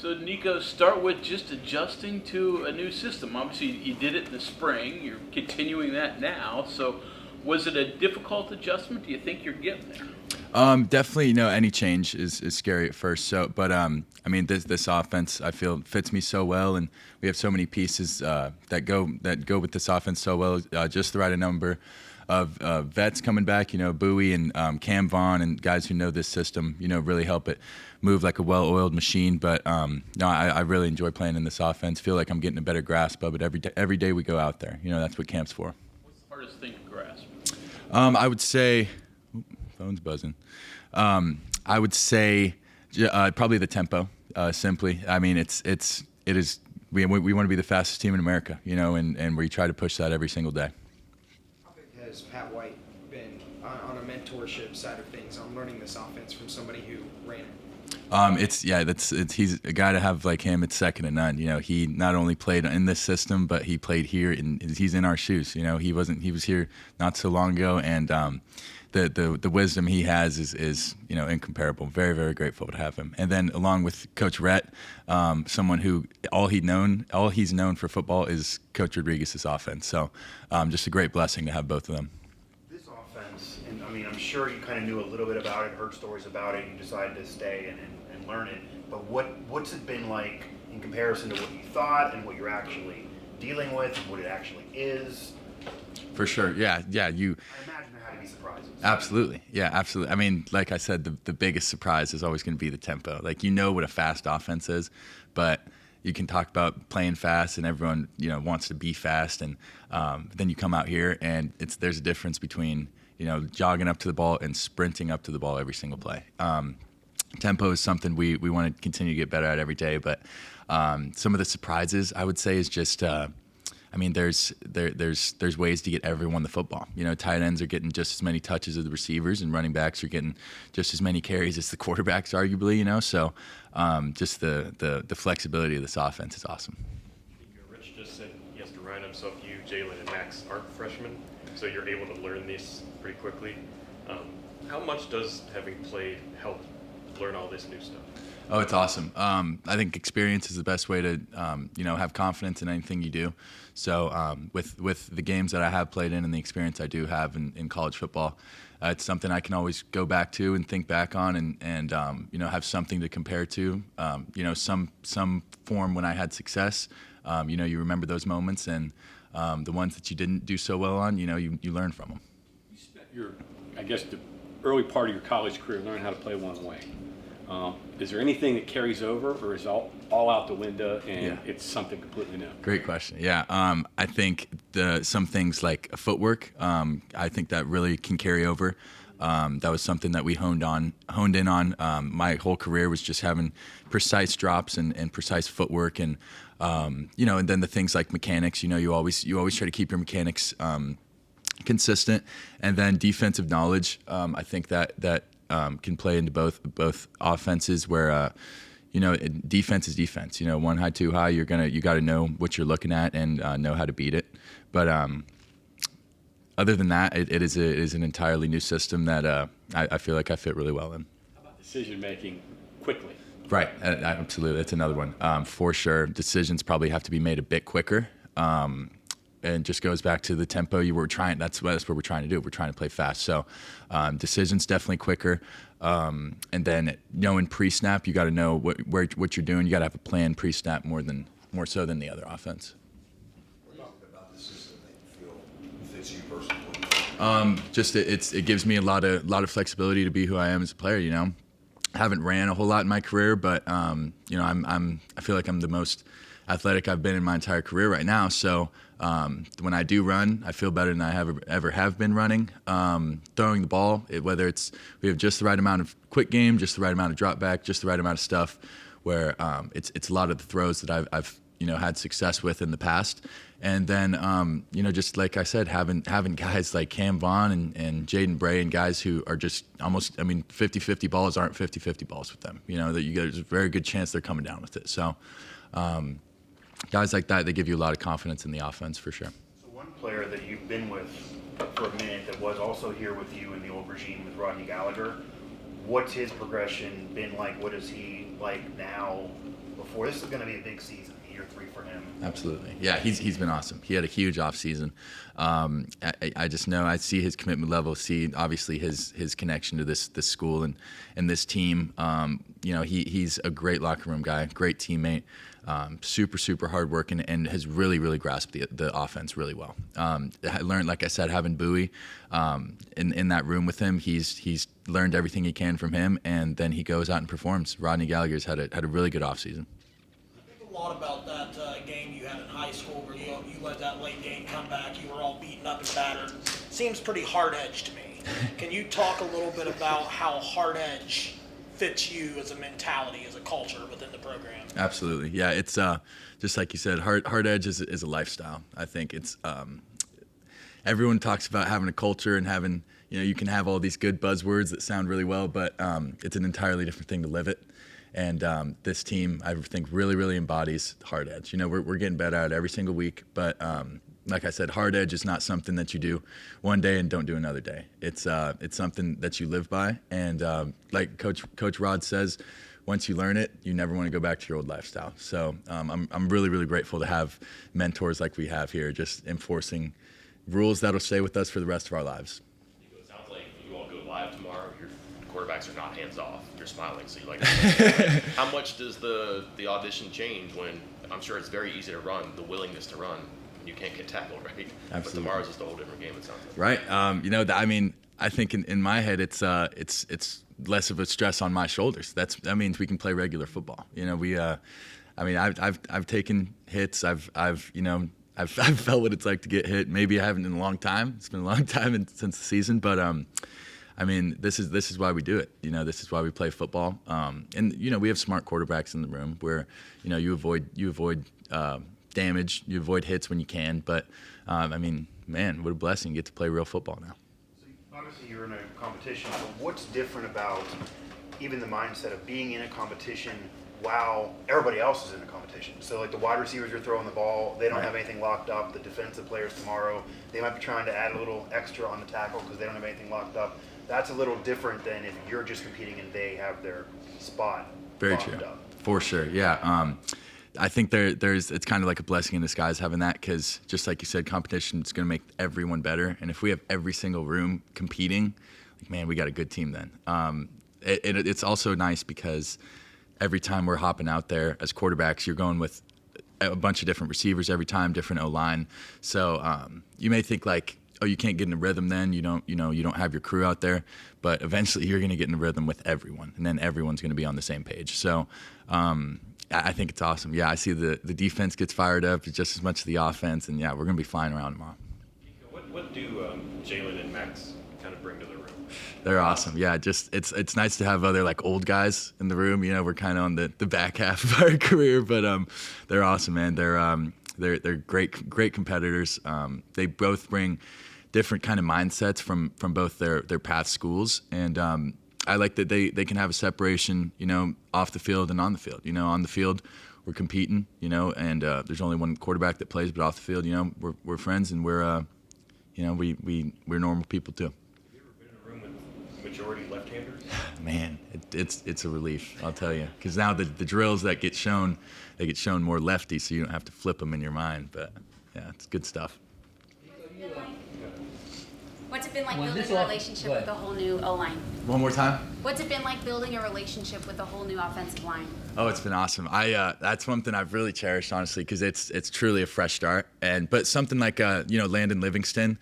So, Nicco, start with just adjusting to a new system. Obviously, you did it in the spring. You're continuing that now. So, was it a difficult adjustment? Do you think you're getting there? Definitely, any change is scary at first. So, but I mean, this offense I feel fits me so well, and we have so many pieces that go with this offense so well. Just the right number of vets coming back. Bowie and Cam Vaughn and guys who know this system. Really help it move like a well-oiled machine. But no, I really enjoy playing in this offense. Feel like I'm getting a better grasp of it every day we go out there. That's what camp's for. What's the hardest thing to grasp? I would say, phone's buzzing. I would say probably the tempo. Simply, I mean, it is. We want to be the fastest team in America, and we try to push that every single day. How big has Pat White been on a mentorship side of things, on learning this offense from somebody who ran it? He's a guy to have like him. It's second to none. He not only played in this system, but he played here, and he's in our shoes. He was here not so long ago, and the wisdom he has is incomparable. Very, very grateful to have him. And then along with Coach Rhett, someone who all he's known for football is Coach Rodriguez's offense. So just a great blessing to have both of them. This offense, and I mean, I'm sure you kind of knew a little bit about it, heard stories about it, you decided to stay and learn it. But what's it been like in comparison to what you thought and what you're actually dealing with and what it actually is? For sure, yeah. I imagine there had to be surprises. Absolutely, yeah, absolutely. I mean, like I said, the biggest surprise is always going to be the tempo. Like, what a fast offense is, but you can talk about playing fast, and everyone wants to be fast, and then you come out here, and there's a difference between jogging up to the ball and sprinting up to the ball every single play. Tempo is something we want to continue to get better at every day, but some of the surprises I would say is just. I mean, there's ways to get everyone the football. Tight ends are getting just as many touches as the receivers, and running backs are getting just as many carries as the quarterbacks, arguably. So just the flexibility of this offense is awesome. Rich just said he has to remind himself you, Jalen, and Max aren't freshmen, so you're able to learn these pretty quickly. How much does having played help learn all this new stuff? Oh, it's awesome. I think experience is the best way to, have confidence in anything you do. So with the games that I have played in and the experience I do have in college football, it's something I can always go back to and think back on and have something to compare to. Some form when I had success, you remember those moments, and the ones that you didn't do so well on, you learn from them. You spent the early part of your college career learning how to play one way. Is there anything that carries over, or is all out the window and it's something completely new? Great question. Yeah, I think some things like footwork, I think that really can carry over. That was something that we honed in on. My whole career was just having precise drops and precise footwork, and and then the things like mechanics. You always try to keep your mechanics consistent, and then defensive knowledge. I think that can play into both offenses where defense is defense. One high, two high, you got to know what you're looking at and know how to beat it. But other than that, it is an entirely new system that I feel like I fit really well in. How about decision making quickly? Right, absolutely. That's another one for sure. Decisions probably have to be made a bit quicker. And just goes back to the tempo you were trying. That's what we're trying to do. We're trying to play fast. So decisions definitely quicker. And then knowing pre-snap, you got to know what you're doing. You got to have a plan pre-snap more so than the other offense. What about the system that you feel fits you personally? It gives me a lot of flexibility to be who I am as a player. I haven't ran a whole lot in my career, but I feel like I'm the most athletic I've been in my entire career right now. So when I do run, I feel better than I ever have been running. Throwing the ball, whether we have just the right amount of quick game, just the right amount of drop back, just the right amount of stuff, where it's a lot of the throws that I've had success with in the past. And then just like I said, having guys like Cam Vaughn and Jaden Bray and guys who are just almost 50-50 balls aren't 50-50 balls with them. That there's a very good chance they're coming down with it. So. Guys like that, they give you a lot of confidence in the offense for sure. So one player that you've been with for a minute that was also here with you in the old regime with Rodney Gallagher, what's his progression been like? What is he like now before, this is going to be a big season, year 3 for him. Absolutely. Yeah, he's been awesome. He had a huge offseason. I just know I see his commitment level, see obviously his connection to this school and this team. He's a great locker room guy, great teammate, super hard working, and has really grasped the offense really well. I learned, like I said, having Bowie in that room with him, he's learned everything he can from him, and then he goes out and performs. Rodney Gallagher's had a really good offseason. A lot about that game you had in high school where you led that late game comeback. You were all beaten up and battered. Seems pretty hard-edged to me. Can you talk a little bit about how hard-edge fits you as a mentality, as a culture within the program? Absolutely. Yeah, it's just like you said, hard edge is a lifestyle. I think it's everyone talks about having a culture and having, you can have all these good buzzwords that sound really well, but it's an entirely different thing to live it. And this team, I think, really embodies hard edge. We're getting better at it every single week, but like I said, hard edge is not something that you do one day and don't do another day. It's something that you live by, and like Coach Rod says, once you learn it, you never want to go back to your old lifestyle. So I'm really grateful to have mentors like we have here, just enforcing rules that'll stay with us for the rest of our lives. It sounds like you all go live tomorrow. Your quarterbacks are not hands off. You're smiling, so you like. How much does the audition change when I'm sure it's very easy to run, the willingness to run, and you can't get tackled, right? Absolutely. But tomorrow's just a whole different game. It sounds like. Right. I think in my head it's less of a stress on my shoulders. That means we can play regular football. I've taken hits. I've felt what it's like to get hit. Maybe I haven't in a long time. It's been a long time since the season, but this is why we do it. This is why we play football. And we have smart quarterbacks in the room where you avoid damage, you avoid hits when you can. But man, what a blessing to get to play real football now. So obviously you're in a competition, but what's different about even the mindset of being in a competition while everybody else is in a competition? So like the wide receivers are throwing the ball, they don't have anything locked up. The defensive players tomorrow, they might be trying to add a little extra on the tackle because they don't have anything locked up. That's a little different than if you're just competing and they have their spot Very locked true. up. For sure, yeah. I think it's kind of like a blessing in disguise having that, because just like you said, competition is going to make everyone better. And if we have every single room competing, man, we got a good team then. It's also nice because every time we're hopping out there as quarterbacks, you're going with a bunch of different receivers every time, different O-line. So you may think like, oh, you can't get in a rhythm then, you don't have your crew out there, but eventually you're going to get in a rhythm with everyone, and then everyone's going to be on the same page. So I think it's awesome. Yeah, I see the defense gets fired up just as much as the offense, and yeah, we're going to be flying around tomorrow. What do Jalen and Max kind of bring to the room? They're awesome. Yeah, just it's nice to have other like old guys in the room. We're kind of on the back half of our career, but they're awesome, man. They're great competitors. They both bring different kind of mindsets from both their past schools, and I like that they can have a separation, off the field and on the field. On the field, we're competing, and there's only one quarterback that plays, but off the field, we're friends, and we're normal people too. Have you ever been in a room with majority left-handers? Man, it's a relief, I'll tell you, because now the drills that get shown, they get shown more lefty, so you don't have to flip them in your mind. But yeah, it's good stuff. What's it been like building a relationship with a whole new O-line? One more time. What's it been like building a relationship with a whole new offensive line? Oh, it's been awesome. That's one thing I've really cherished, honestly, because it's truly a fresh start. But something like Landon Livingston,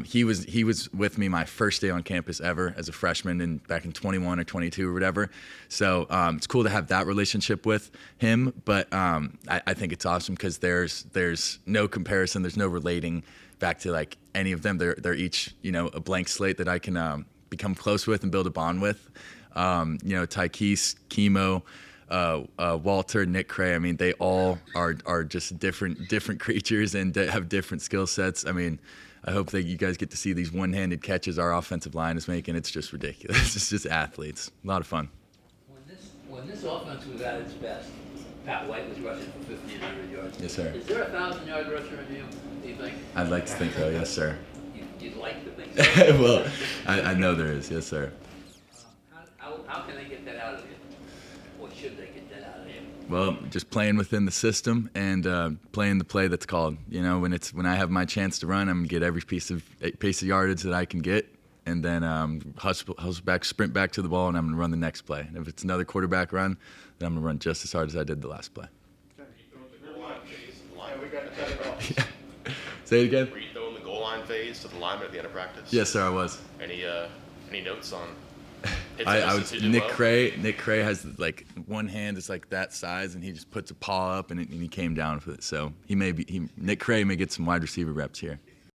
he was with me my first day on campus ever as a freshman back in 21 or 22 or whatever. So it's cool to have that relationship with him. But I think it's awesome because there's no comparison, there's no relating back to like any of them. They're each a blank slate that I can become close with and build a bond with. Tykees, Chemo, Walter, Nick Cray. I mean, they all are just different creatures and have different skill sets. I mean, I hope that you guys get to see these one-handed catches our offensive line is making. It's just ridiculous. It's just athletes. A lot of fun. When this offense was at its best, Pat White was rushing for 1,500 yards. Yes, sir. Is there a 1,000-yard rusher in you, do you think? I'd like to think so. Yes, sir. You'd like to think so? Well, I know there is. Yes, sir. How can they get that out of you? Or should they get that out of you? Well, just playing within the system and playing the play that's called. You know, when I have my chance to run, I'm gonna get every piece of yardage that I can get, and then hustle back, sprint back to the ball, and I'm gonna run the next play. And if it's another quarterback run, then I'm gonna run just as hard as I did the last play. Say it again. Were you throwing the goal line phase to the lineman at the end of practice? Yes, sir, I was. Any notes on? I was Nick Cray. Nick Cray has like one hand is like that size, and he just puts a paw up, and he came down with it. So Nick Cray may get some wide receiver reps here.